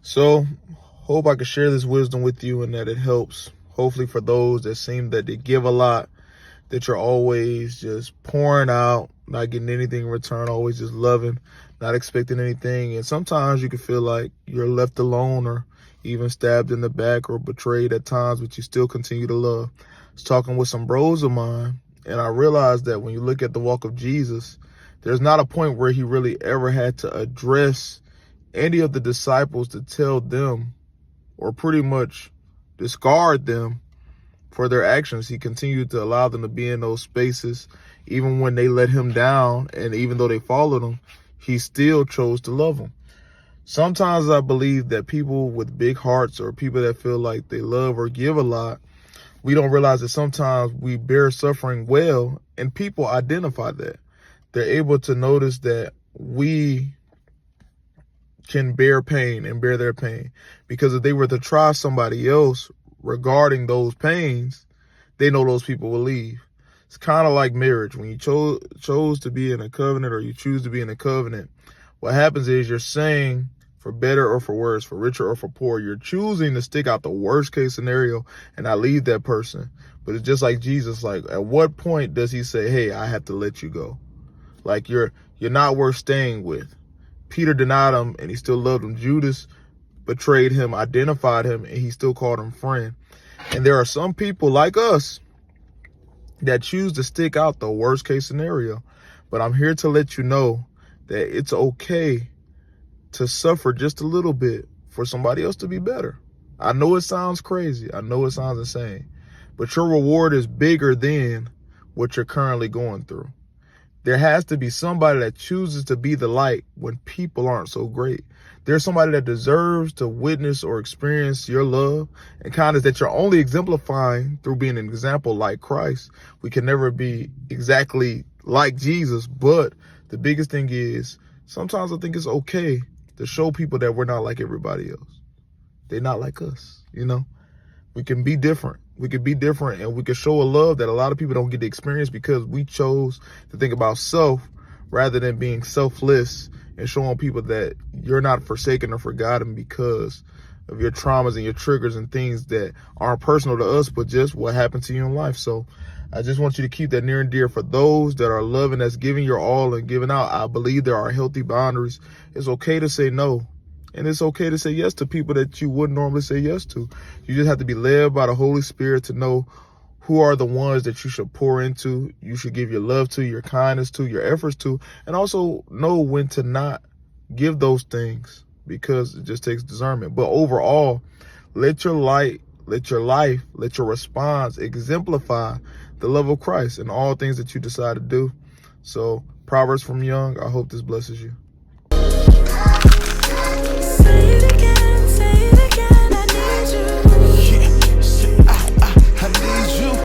So, hope I can share this wisdom with you and that it helps. Hopefully for those that seem that they give a lot, that you're always just pouring out, not getting anything in return, always just loving, not expecting anything. And sometimes you can feel like you're left alone or even stabbed in the back or betrayed at times, but you still continue to love. I was talking with some bros of mine, and I realized that when you look at the walk of Jesus, there's not a point where he really ever had to address any of the disciples to tell them or pretty much discard them for their actions. He continued to allow them to be in those spaces, even when they let him down. And even though they followed him, he still chose to love them. Sometimes I believe that people with big hearts or people that feel like they love or give a lot, we don't realize that sometimes we bear suffering well, and people identify that. They're able to notice that we can bear pain and bear their pain, because if they were to try somebody else regarding those pains, they know those people will leave. It's kind of like marriage. When you chose to be in a covenant, or you choose to be in a covenant, what happens is you're saying, for better or for worse, for richer or for poor, you're choosing to stick out the worst case scenario and not leave that person. But it's just like Jesus. Like, at what point does he say, hey, I have to let you go? Like, you're not worth staying with. Peter denied him and he still loved him. Judas betrayed him, identified him, and he still called him friend. And there are some people like us that choose to stick out the worst case scenario. But I'm here to let you know that it's okay to suffer just a little bit for somebody else to be better. I know it sounds crazy. I know it sounds insane. But your reward is bigger than what you're currently going through. There has to be somebody that chooses to be the light when people aren't so great. There's somebody that deserves to witness or experience your love and kindness that you're only exemplifying through being an example like Christ. We can never be exactly like Jesus, but the biggest thing is sometimes I think it's okay to show people that we're not like everybody else. They're not like us, you know? We can be different. We could be different, and we could show a love that a lot of people don't get to experience because we chose to think about self rather than being selfless and showing people that you're not forsaken or forgotten because of your traumas and your triggers and things that aren't personal to us, but just what happened to you in life. So I just want you to keep that near and dear. For those that are loving, that's giving your all and giving out, I believe there are healthy boundaries. It's okay to say no. And it's okay to say yes to people that you wouldn't normally say yes to. You just have to be led by the Holy Spirit to know who are the ones that you should pour into, you should give your love to, your kindness to, your efforts to, and also know when to not give those things, because it just takes discernment. But overall, let your light, let your life, let your response exemplify the love of Christ in all things that you decide to do. So, Proverbs from Young, I hope this blesses you. Baby.